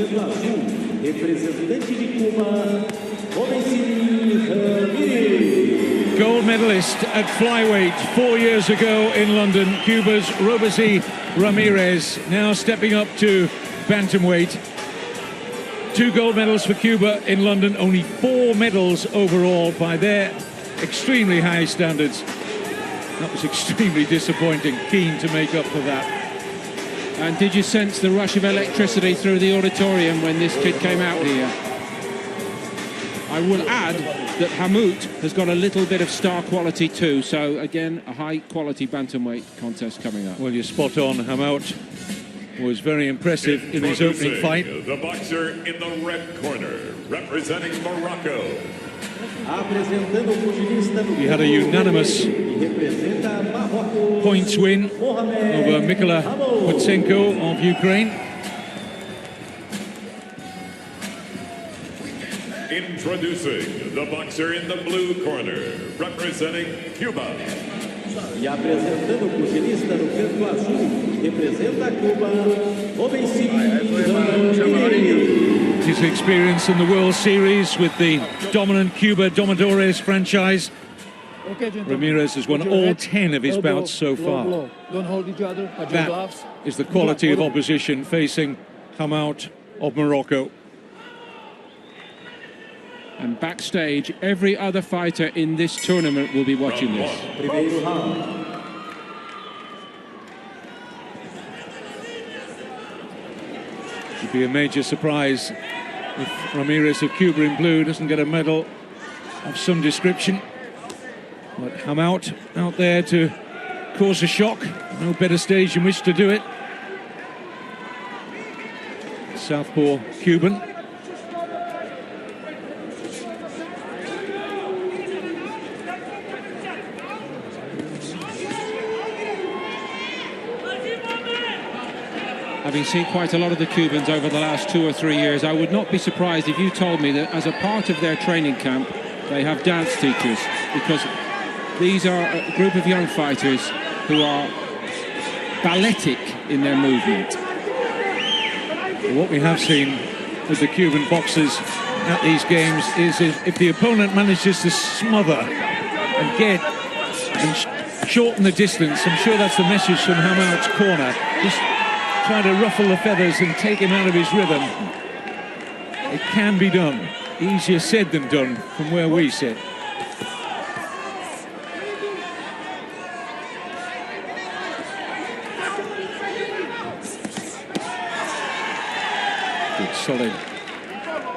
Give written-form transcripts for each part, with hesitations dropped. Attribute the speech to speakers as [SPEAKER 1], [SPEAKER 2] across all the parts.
[SPEAKER 1] sendo azul, representante de Cuba, Robeisy Ramirez.
[SPEAKER 2] Gold medalist at flyweight 4 years ago in London, Cuba's Robeisy Ramirez, now stepping up to bantamweight. 2 gold medals for Cuba in London, only 4 medals overall by their extremely high standards. That was extremely disappointing, keen to make up for that.
[SPEAKER 3] And did you sense the rush of electricity through the auditorium when this kid came out here? I will add that Hamout has got a little bit of star quality too, so again, a high-quality bantamweight contest coming up.
[SPEAKER 2] Well, you're spot on. Hamout was very impressive in his opening fight.
[SPEAKER 4] The boxer in the red corner, representing Morocco.
[SPEAKER 2] He had a unanimous points win over Mikola Kutsenko of Ukraine.
[SPEAKER 4] Introducing the boxer in the blue corner, representing Cuba.
[SPEAKER 1] E apresentando o pugilista no canto azul, representa Cuba, Robeisy Ramirez.
[SPEAKER 2] His experience in the World Series with the dominant Cuba Domadores franchise. Ramirez has won all 10 of his bouts so far.
[SPEAKER 5] Don't hold each other.
[SPEAKER 2] That is the quality of opposition facing Hamout of Morocco.
[SPEAKER 3] And backstage, every other fighter in this tournament will be watching this.
[SPEAKER 1] Primeiro round.
[SPEAKER 2] It'd be a major surprise if Ramirez of Cuba in blue doesn't get a medal of some description. But Hamout out there to cause a shock. No better stage in which to do it. Southpaw Cuban.
[SPEAKER 3] Having seen quite a lot of the Cubans over the last 2 or 3 years, I would not be surprised if you told me that as a part of their training camp, they have dance teachers, because these are a group of young fighters who are balletic in their movement.
[SPEAKER 2] What we have seen with the Cuban boxers at these games is if the opponent manages to smother and get and shorten the distance, I'm sure that's the message from Hamout's corner. Just trying to ruffle the feathers and take him out of his rhythm. It can be done. Easier said than done from where we sit. Good solid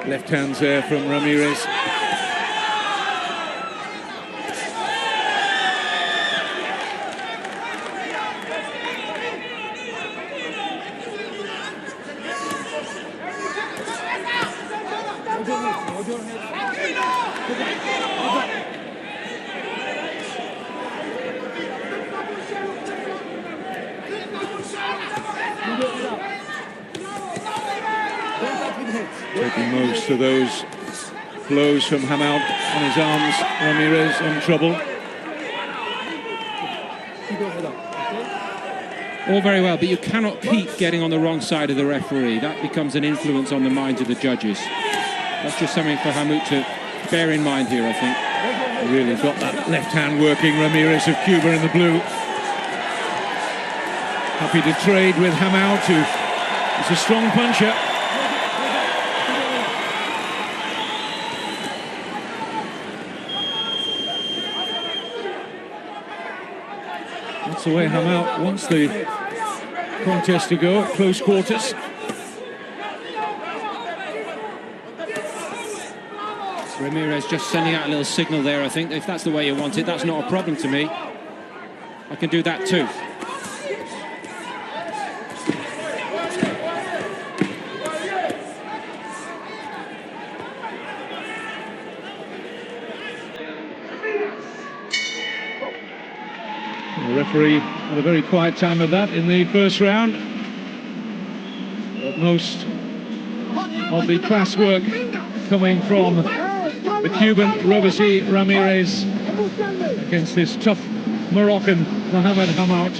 [SPEAKER 2] left hands there from Ramirez. Taking most of those blows from Hamout on his arms. Ramirez in trouble.
[SPEAKER 3] All very well, but you cannot keep getting on the wrong side of the referee. That becomes an influence on the minds of the judges. That's just something for Hamout to bear in mind here, I think.
[SPEAKER 2] Really got that left hand working. Ramirez of Cuba in the blue. Happy to trade with Hamout, who is a strong puncher. That's the way Hamout wants the contest to go, at close quarters.
[SPEAKER 3] Ramirez just sending out a little signal there, I think. If that's the way you want it, that's not a problem to me. I can do that too.
[SPEAKER 2] The referee had a very quiet time of that in the first round. But most of the class work coming from the Cuban Robeisy Ramirez against this tough Moroccan Mohamed Hamout.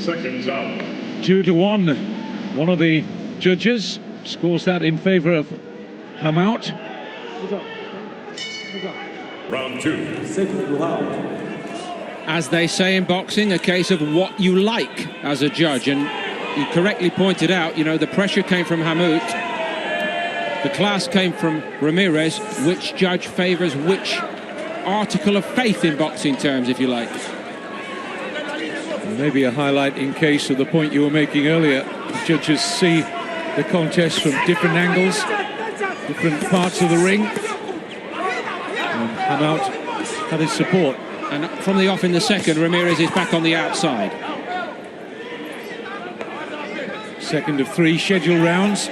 [SPEAKER 4] seconds out.
[SPEAKER 2] 2-1. One of the judges scores that in favour of Hamout.
[SPEAKER 4] Round 2.
[SPEAKER 1] Segundo round.
[SPEAKER 3] As they say in boxing, a case of what you like as a judge. And you correctly pointed out, you know, the pressure came from Hamout. The class came from Ramirez. Which judge favours which article of faith in boxing terms, if you like?
[SPEAKER 2] Maybe a highlight in case of the point you were making earlier. The judges see the contest from different angles, different parts of the ring. And Hamout had his support.
[SPEAKER 3] And from the off in the second, Ramirez is back on the outside.
[SPEAKER 2] Second of 3 scheduled rounds.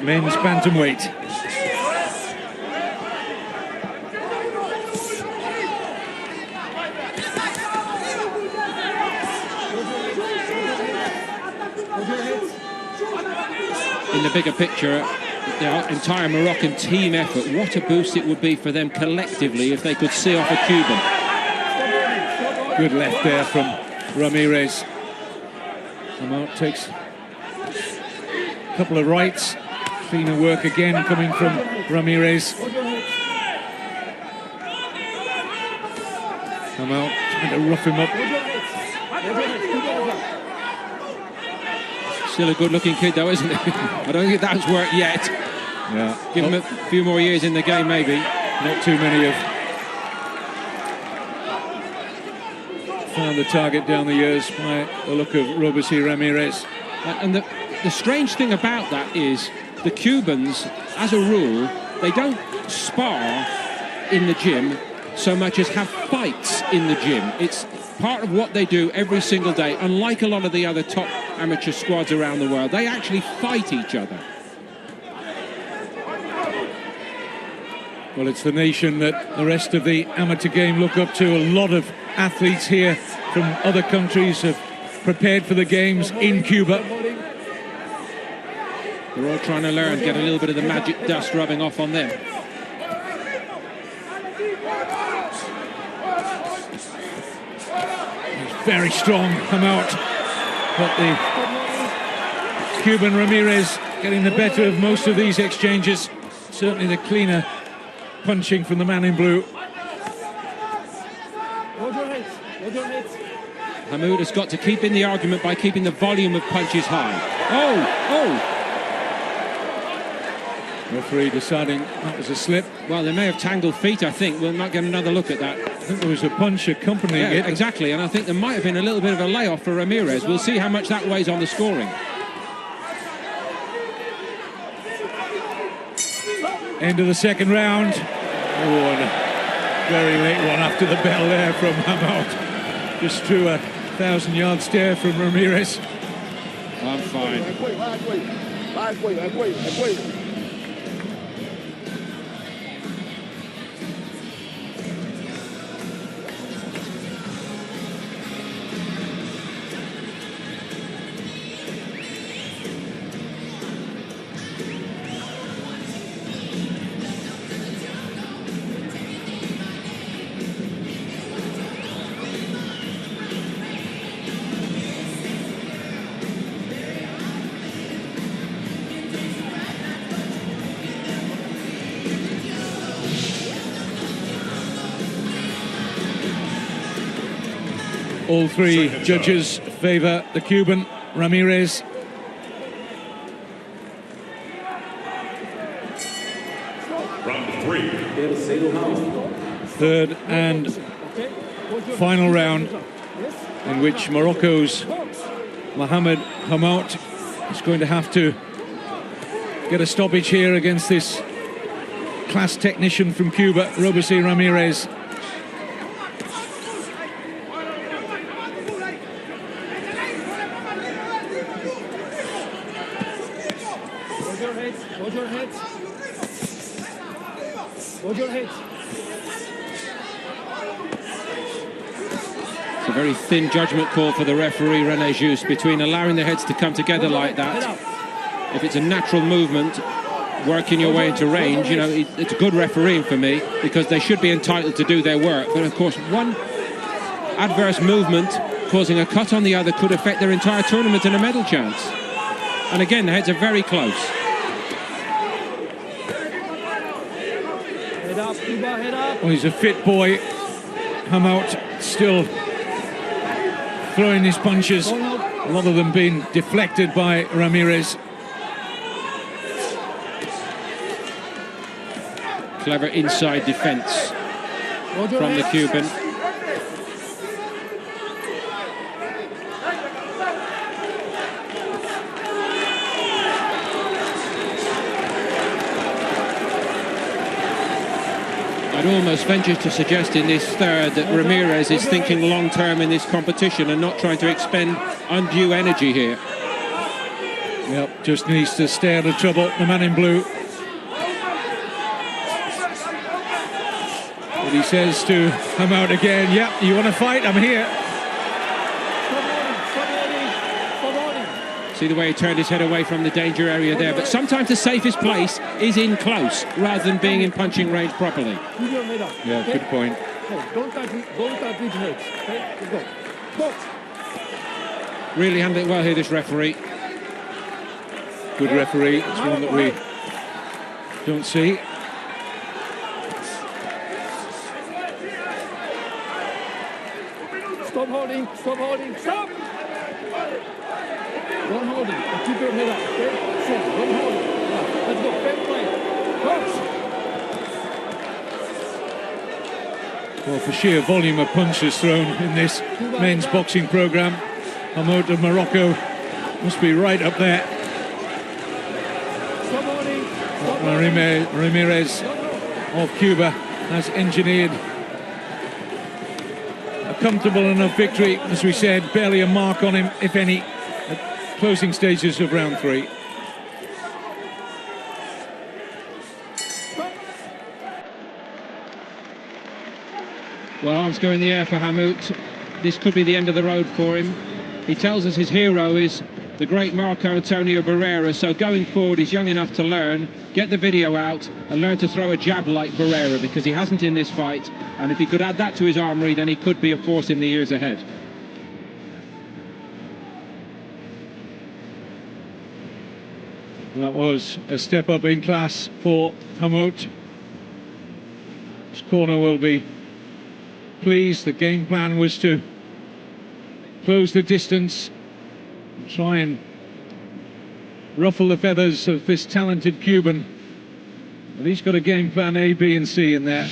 [SPEAKER 2] Men's bantamweight.
[SPEAKER 3] In the bigger picture, the entire Moroccan team effort, what a boost it would be for them collectively if they could see off a Cuban.
[SPEAKER 2] Good left there from Ramirez. Hamout takes a couple of rights. Cleaner work again coming from Ramirez. Hamout trying to rough him up.
[SPEAKER 3] Still a good-looking kid, though, isn't he? I don't think that's worked yet.
[SPEAKER 2] Yeah.
[SPEAKER 3] Give him a few more years in the game, maybe.
[SPEAKER 2] Not too many have found the target down the years by the look of Robeisy Ramirez.
[SPEAKER 3] And the strange thing about that is the Cubans, as a rule, they don't spar in the gym so much as have fights in the gym. It's part of what they do every single day. Unlike a lot of the other top amateur squads around the world, they actually fight each other.
[SPEAKER 2] Well, it's the nation that the rest of the amateur game look up to. A lot of athletes here from other countries have prepared for the games in Cuba.
[SPEAKER 3] They're all trying to learn, get a little bit of the magic dust rubbing off on them.
[SPEAKER 2] He's very strong, Hamout. But the Cuban Ramirez getting the better of most of these exchanges. Certainly the cleaner punching from the man in blue.
[SPEAKER 3] Hamout has got to keep in the argument by keeping the volume of punches high. Oh!
[SPEAKER 2] Referee deciding that was a slip.
[SPEAKER 3] Well, they may have tangled feet, I think. We'll not get another look at that.
[SPEAKER 2] I think there was a punch accompanying it.
[SPEAKER 3] Exactly, and I think there might have been a little bit of a layoff for Ramirez. We'll see how much that weighs on the scoring.
[SPEAKER 2] End of the second round. Oh, and a very late one after the bell there from Hamout. Just threw a 1,000-yard stare from Ramirez.
[SPEAKER 3] I'm fine.
[SPEAKER 2] All three judges favour the Cuban, Ramirez.
[SPEAKER 4] Round 3.
[SPEAKER 2] Third and final round, in which Morocco's Mohamed Hamout is going to have to get a stoppage here against this class technician from Cuba, Robeisy Ramirez.
[SPEAKER 3] It's a very thin judgment call for the referee, René Just, between allowing the heads to come together like that. If it's a natural movement, working your way into range, you know, it's good refereeing for me, because they should be entitled to do their work. But of course, one adverse movement causing a cut on the other could affect their entire tournament and a medal chance. And again, the heads are very close.
[SPEAKER 5] Head up, Cuba, head up.
[SPEAKER 2] Well, he's a fit boy. Hamout still throwing his punches. A lot of them being deflected by Ramirez.
[SPEAKER 3] Clever inside defence from the Cuban. I'd almost venture to suggest in this third that Ramirez is thinking long-term in this competition and not trying to expend undue energy here.
[SPEAKER 2] Yep, just needs to stay out of trouble, the man in blue. But he says to Hamout again, yep, you want to fight? I'm here.
[SPEAKER 3] See the way he turned his head away from the danger area there, but sometimes the safest place is in close rather than being in punching range properly.
[SPEAKER 2] Yeah, good point.
[SPEAKER 5] Don't touch his head. Okay, let's go. Box.
[SPEAKER 3] Really handled it well here, this referee.
[SPEAKER 2] Good referee. It's one that we don't see.
[SPEAKER 5] Stop holding, stop holding, stop! Don't hold it, keep your head up, okay? So, don't hold it. Yeah, let's go, fair play. Box!
[SPEAKER 2] Well, for sheer volume of punches thrown in this men's boxing programme, Hamout of Morocco must be right up there.
[SPEAKER 5] Stop holding, stop holding.
[SPEAKER 2] Ramirez of Cuba has engineered a comfortable enough victory, as we said, barely a mark on him, if any, at closing stages of round 3.
[SPEAKER 3] Well, arms go in the air for Hamout. This could be the end of the road for him. He tells us his hero is the great Marco Antonio Barrera, so going forward he's young enough to learn, get the video out and learn to throw a jab like Barrera, because he hasn't in this fight, and if he could add that to his armoury then he could be a force in the years ahead.
[SPEAKER 2] That was a step up in class for Hamout. His corner will be pleased. The game plan was to close the distance, try and ruffle the feathers of this talented Cuban. But he's got a game plan A, B and C in there.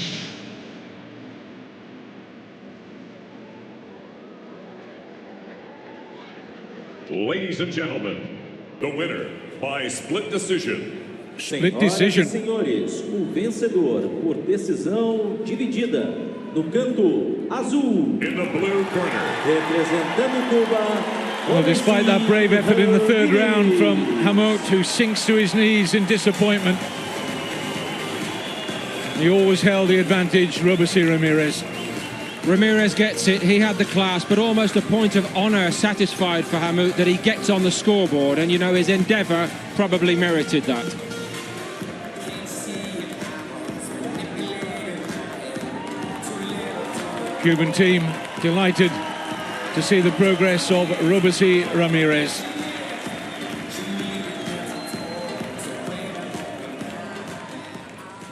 [SPEAKER 4] Ladies and gentlemen, the winner by split decision.
[SPEAKER 2] Split decision.
[SPEAKER 1] Senhoras e senhores, o vencedor por decisão dividida no canto azul.
[SPEAKER 4] In the blue corner.
[SPEAKER 1] Representando Cuba.
[SPEAKER 2] Well, despite that brave effort in the third round from Hamout, who sinks to his knees in disappointment, he always held the advantage, Robeisy Ramirez.
[SPEAKER 3] Ramirez gets it, he had the class, but almost a point of honour satisfied for Hamout that he gets on the scoreboard, and you know his endeavour probably merited that.
[SPEAKER 2] Cuban team delighted to see the progress of Robeisy Ramirez.